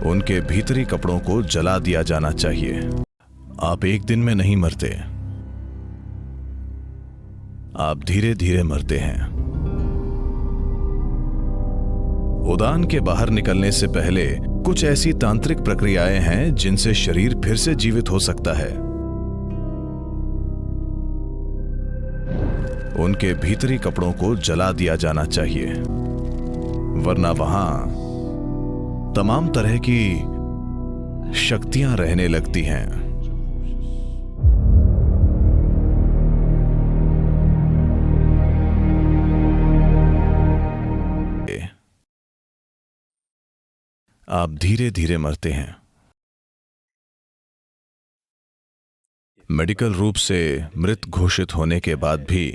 उनके भीतरी कपड़ों को जला दिया जाना चाहिए। आप एक दिन में नहीं मरते, आप धीरे धीरे मरते हैं। उड़ान के बाहर निकलने से पहले कुछ ऐसी तांत्रिक प्रक्रियाएं हैं जिनसे शरीर फिर से जीवित हो सकता है। उनके भीतरी कपड़ों को जला दिया जाना चाहिए, वरना वहां तमाम तरह की शक्तियां रहने लगती हैं। आप धीरे धीरे मरते हैं। मेडिकल रूप से मृत घोषित होने के बाद भी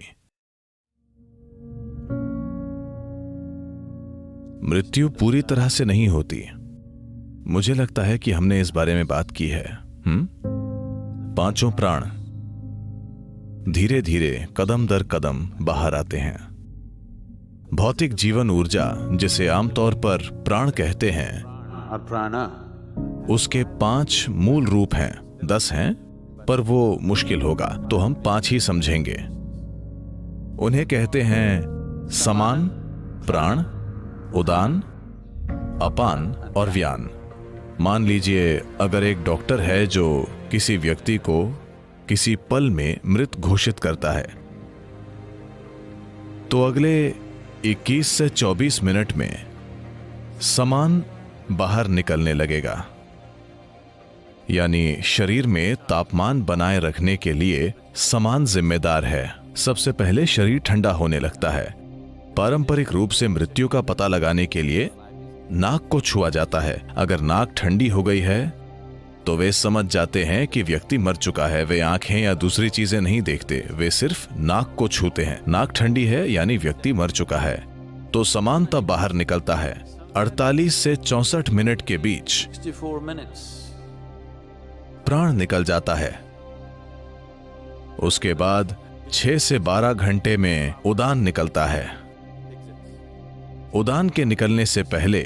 मृत्यु पूरी तरह से नहीं होती। मुझे लगता है कि हमने इस बारे में बात की है। पांचों प्राण धीरे धीरे कदम दर कदम बाहर आते हैं। भौतिक जीवन ऊर्जा, जिसे आमतौर पर प्राण कहते हैं, उसके 5 मूल रूप हैं। 10 हैं, पर वो मुश्किल होगा, तो हम 5 ही समझेंगे। उन्हें कहते हैं समान, प्राण, उदान, अपान और व्यान। मान लीजिए अगर एक डॉक्टर है जो किसी व्यक्ति को किसी पल में मृत घोषित करता है, तो अगले 21 से 24 मिनट में समान बाहर निकलने लगेगा। यानी शरीर में तापमान बनाए रखने के लिए समान जिम्मेदार है। सबसे पहले शरीर ठंडा होने लगता है। पारंपरिक रूप से मृत्यु का पता लगाने के लिए नाक को छुआ जाता है। अगर नाक ठंडी हो गई है तो वे समझ जाते हैं कि व्यक्ति मर चुका है। वे आंखें या दूसरी चीजें नहीं देखते, वे सिर्फ नाक को छूते हैं। नाक ठंडी है यानी व्यक्ति मर चुका है। तो समान तब बाहर निकलता है। 48 से 64 मिनट के बीच प्राण निकल जाता है। उसके बाद 6 से 12 घंटे में उड़ान निकलता है। उड़ान के निकलने से पहले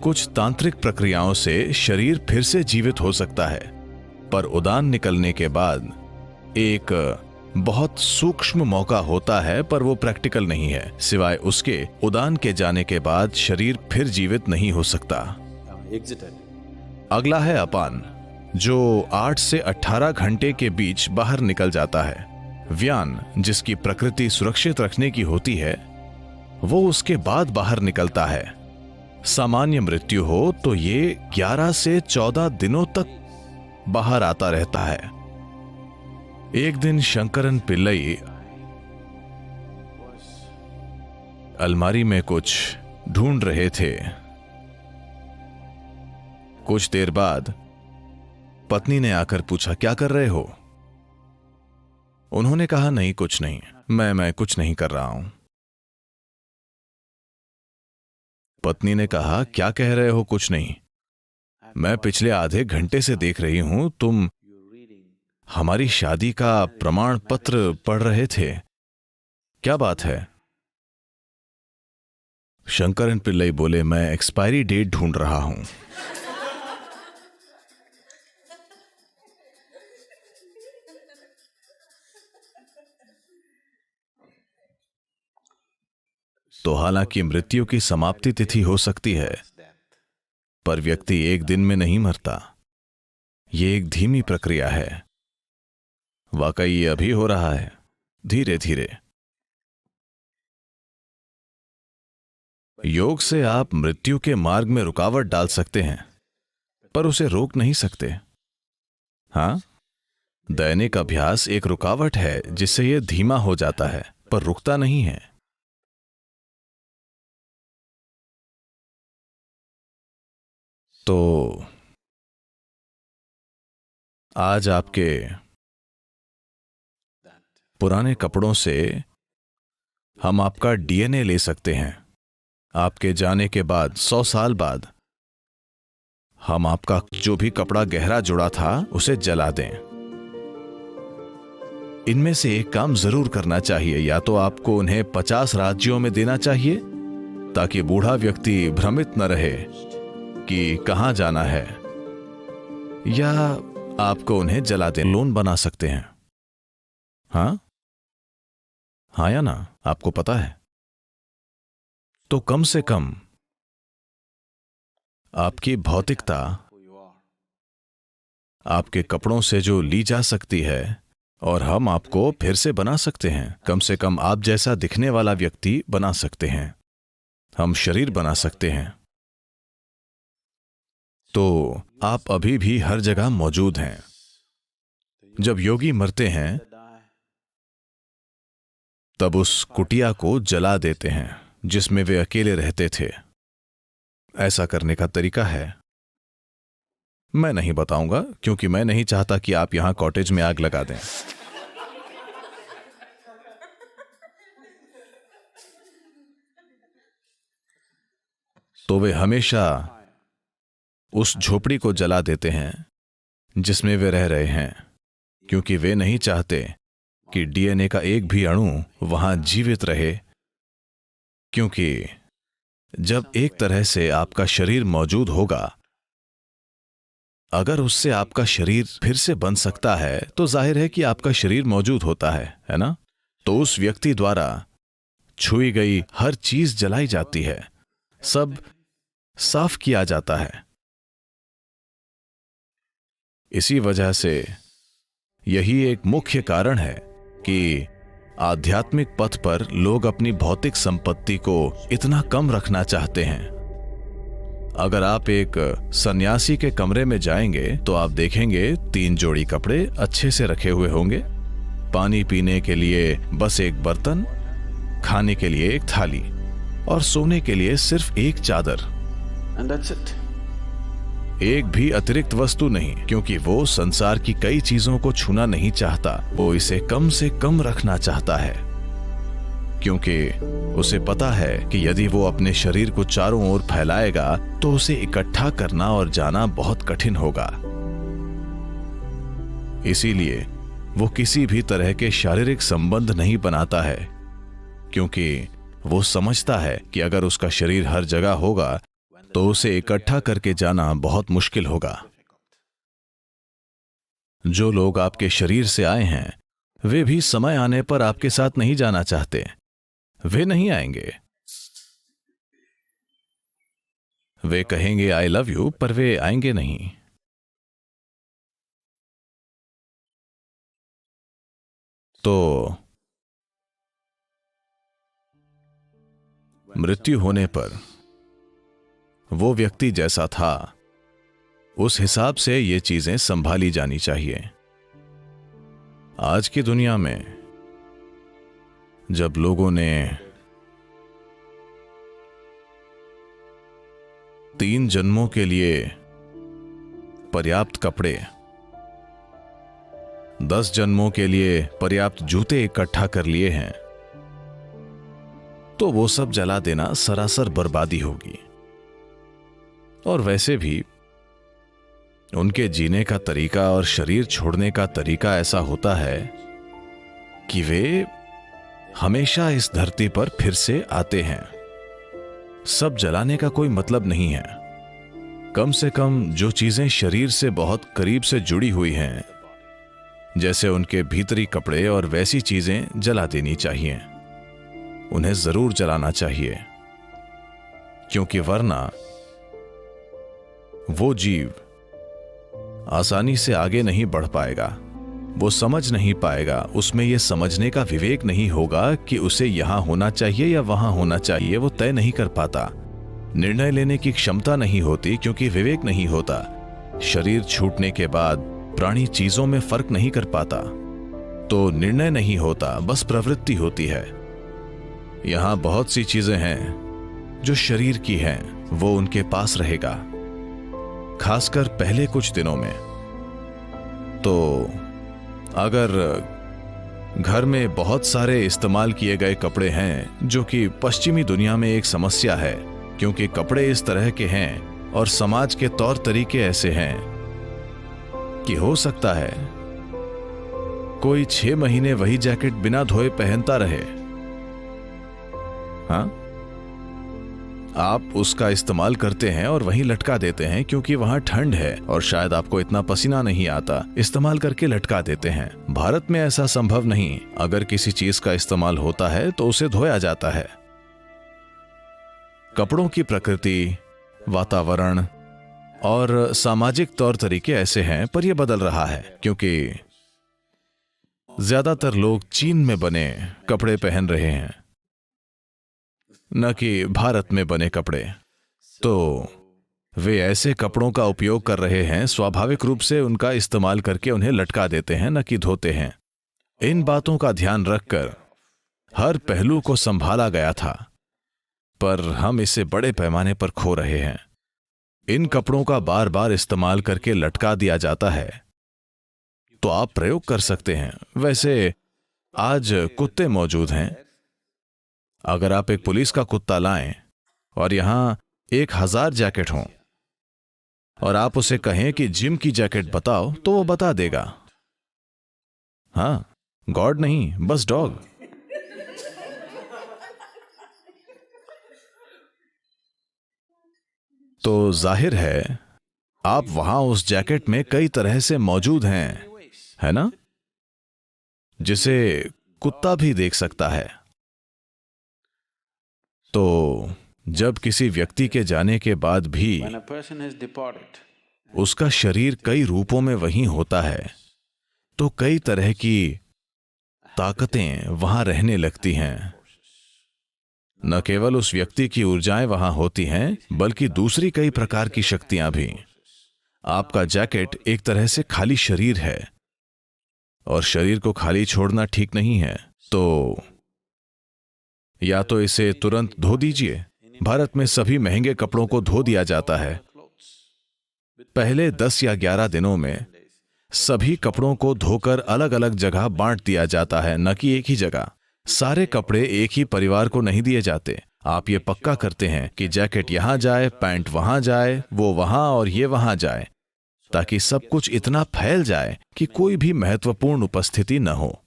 कुछ तांत्रिक प्रक्रियाओं से शरीर फिर से जीवित हो सकता है, पर उड़ान निकलने के बाद एक बहुत सूक्ष्म मौका होता है, पर वो प्रैक्टिकल नहीं है। सिवाय उसके उड़ान के जाने के बाद शरीर फिर जीवित नहीं हो सकता। अगला है अपान, जो 8 से 18 घंटे के बीच बाहर निकल जाता है। व्यान, जिसकी प्रकृति सुरक्षित रखने की होती है, वो उसके बाद बाहर निकलता है। सामान्य मृत्यु हो तो ये 11 से 14 दिनों तक बाहर आता रहता है। एक दिन शंकरन पिल्लई अलमारी में कुछ ढूंढ रहे थे। कुछ देर बाद पत्नी ने आकर पूछा, क्या कर रहे हो? उन्होंने कहा, नहीं कुछ नहीं, मैं कुछ नहीं कर रहा हूं। पत्नी ने कहा, क्या कह रहे हो कुछ नहीं? मैं पिछले आधे घंटे से देख रही हूं, तुम हमारी शादी का प्रमाण पत्र पढ़ रहे थे, क्या बात है? शंकरन पिल्लई बोले, मैं एक्सपायरी डेट ढूंढ रहा हूं। तो हालांकि मृत्यु की समाप्ति तिथि हो सकती है, पर व्यक्ति एक दिन में नहीं मरता। यह एक धीमी प्रक्रिया है। वाकई ये अभी हो रहा है, धीरे धीरे। योग से आप मृत्यु के मार्ग में रुकावट डाल सकते हैं, पर उसे रोक नहीं सकते। हां, दैनिक अभ्यास एक रुकावट है जिससे यह धीमा हो जाता है, पर रुकता नहीं है। तो आज आपके पुराने कपड़ों से हम आपका डीएनए ले सकते हैं। आपके जाने के बाद 100 साल बाद हम आपका जो भी कपड़ा गहरा जुड़ा था उसे जला दें। इनमें से एक काम जरूर करना चाहिए, या तो आपको उन्हें 50 राज्यों में देना चाहिए ताकि बूढ़ा व्यक्ति भ्रमित न रहे कि कहां जाना है, या आपको उन्हें जला दे लोन बना सकते हैं। हाँ हाँ या ना, आपको पता है। तो कम से कम आपकी भौतिकता आपके कपड़ों से जो ली जा सकती है, और हम आपको फिर से बना सकते हैं। कम से कम आप जैसा दिखने वाला व्यक्ति बना सकते हैं। हम शरीर बना सकते हैं। तो आप अभी भी हर जगह मौजूद हैं। जब योगी मरते हैं तब उस कुटिया को जला देते हैं जिसमें वे अकेले रहते थे। ऐसा करने का तरीका है, मैं नहीं बताऊंगा, क्योंकि मैं नहीं चाहता कि आप यहां कॉटेज में आग लगा दें। तो वे हमेशा उस झोपड़ी को जला देते हैं जिसमें वे रह रहे हैं, क्योंकि वे नहीं चाहते कि डीएनए का एक भी अणु वहां जीवित रहे। क्योंकि जब एक तरह से आपका शरीर मौजूद होगा, अगर उससे आपका शरीर फिर से बन सकता है तो जाहिर है कि आपका शरीर मौजूद होता है ना? तो उस व्यक्ति द्वारा छुई गई हर चीज जलाई जाती है, सब साफ किया जाता है। इसी वजह से यही एक मुख्य कारण है कि आध्यात्मिक पथ पर लोग अपनी भौतिक संपत्ति को इतना कम रखना चाहते हैं। अगर आप एक सन्यासी के कमरे में जाएंगे तो आप देखेंगे 3 जोड़ी कपड़े अच्छे से रखे हुए होंगे, पानी पीने के लिए बस एक बर्तन, खाने के लिए एक थाली, और सोने के लिए सिर्फ एक चादर। And that's it. एक भी अतिरिक्त वस्तु नहीं, क्योंकि वो संसार की कई चीजों को छूना नहीं चाहता। वो इसे कम से कम रखना चाहता है, क्योंकि उसे पता है कि यदि वो अपने शरीर को चारों ओर फैलाएगा तो उसे इकट्ठा करना और जाना बहुत कठिन होगा। इसीलिए वो किसी भी तरह के शारीरिक संबंध नहीं बनाता है, क्योंकि वो समझता है कि अगर उसका शरीर हर जगह होगा तो उसे इकट्ठा करके जाना बहुत मुश्किल होगा। जो लोग आपके शरीर से आए हैं वे भी समय आने पर आपके साथ नहीं जाना चाहते। वे नहीं आएंगे। वे कहेंगे आई लव यू, पर वे आएंगे नहीं। तो मृत्यु होने पर वो व्यक्ति जैसा था उस हिसाब से ये चीजें संभाली जानी चाहिए। आज की दुनिया में जब लोगों ने 3 जन्मों के लिए पर्याप्त कपड़े, 10 जन्मों के लिए पर्याप्त जूते इकट्ठा कर लिए हैं, तो वो सब जला देना सरासर बर्बादी होगी। और वैसे भी उनके जीने का तरीका और शरीर छोड़ने का तरीका ऐसा होता है कि वे हमेशा इस धरती पर फिर से आते हैं। सब जलाने का कोई मतलब नहीं है। कम से कम जो चीजें शरीर से बहुत करीब से जुड़ी हुई हैं, जैसे उनके भीतरी कपड़े और वैसी चीजें जला देनी चाहिए। उन्हें जरूर जलाना चाहिए, क्योंकि वरना वो जीव आसानी से आगे नहीं बढ़ पाएगा। वो समझ नहीं पाएगा, उसमें यह समझने का विवेक नहीं होगा कि उसे यहां होना चाहिए या वहां होना चाहिए। वो तय नहीं कर पाता। निर्णय लेने की क्षमता नहीं होती, क्योंकि विवेक नहीं होता। शरीर छूटने के बाद प्राणी चीजों में फर्क नहीं कर पाता, तो निर्णय नहीं होता, बस प्रवृत्ति होती है। यहां बहुत सी चीजें हैं जो शरीर की हैं, वो उनके पास रहेगा, खासकर पहले कुछ दिनों में। तो अगर घर में बहुत सारे इस्तेमाल किए गए कपड़े हैं, जो कि पश्चिमी दुनिया में एक समस्या है, क्योंकि कपड़े इस तरह के हैं और समाज के तौर तरीके ऐसे हैं कि हो सकता है कोई 6 महीने वही जैकेट बिना धोए पहनता रहे। हाँ, आप उसका इस्तेमाल करते हैं और वहीं लटका देते हैं क्योंकि वहाँ ठंड है और शायद आपको इतना पसीना नहीं आता, इस्तेमाल करके लटका देते हैं। भारत में ऐसा संभव नहीं। अगर किसी चीज का इस्तेमाल होता है तो उसे धोया जाता है। कपड़ों की प्रकृति, वातावरण और सामाजिक तौर तरीके ऐसे हैं, पर यह बदल रहा है क्योंकि ज्यादातर लोग चीन में बने कपड़े पहन रहे हैं, न कि भारत में बने कपड़े। तो वे ऐसे कपड़ों का उपयोग कर रहे हैं, स्वाभाविक रूप से उनका इस्तेमाल करके उन्हें लटका देते हैं, न कि धोते हैं। इन बातों का ध्यान रखकर हर पहलू को संभाला गया था, पर हम इसे बड़े पैमाने पर खो रहे हैं। इन कपड़ों का बार बार इस्तेमाल करके लटका दिया जाता है, तो आप प्रयोग कर सकते हैं। वैसे आज कुत्ते मौजूद हैं। अगर आप एक पुलिस का कुत्ता लाएं और यहां 1000 जैकेट हों और आप उसे कहें कि जिम की जैकेट बताओ, तो वो बता देगा। हाँ, गॉड नहीं, बस डॉग। तो जाहिर है आप वहां उस जैकेट में कई तरह से मौजूद हैं, है ना, जिसे कुत्ता भी देख सकता है। तो जब किसी व्यक्ति के जाने के बाद भी उसका शरीर कई रूपों में वहीं होता है, तो कई तरह की ताकतें वहां रहने लगती हैं। न केवल उस व्यक्ति की ऊर्जाएं वहां होती हैं, बल्कि दूसरी कई प्रकार की शक्तियां भी। आपका जैकेट एक तरह से खाली शरीर है और शरीर को खाली छोड़ना ठीक नहीं है। तो या तो इसे तुरंत धो दीजिए। भारत में सभी महंगे कपड़ों को धो दिया जाता है। पहले 10 या 11 दिनों में सभी कपड़ों को धोकर अलग अलग जगह बांट दिया जाता है, न कि एक ही जगह। सारे कपड़े एक ही परिवार को नहीं दिए जाते। आप ये पक्का करते हैं कि जैकेट यहां जाए, पैंट वहां जाए, वो वहां और ये वहां जाए, ताकि सब कुछ इतना फैल जाए कि कोई भी महत्वपूर्ण उपस्थिति न हो।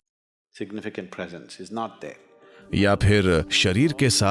या फिर शरीर के साथ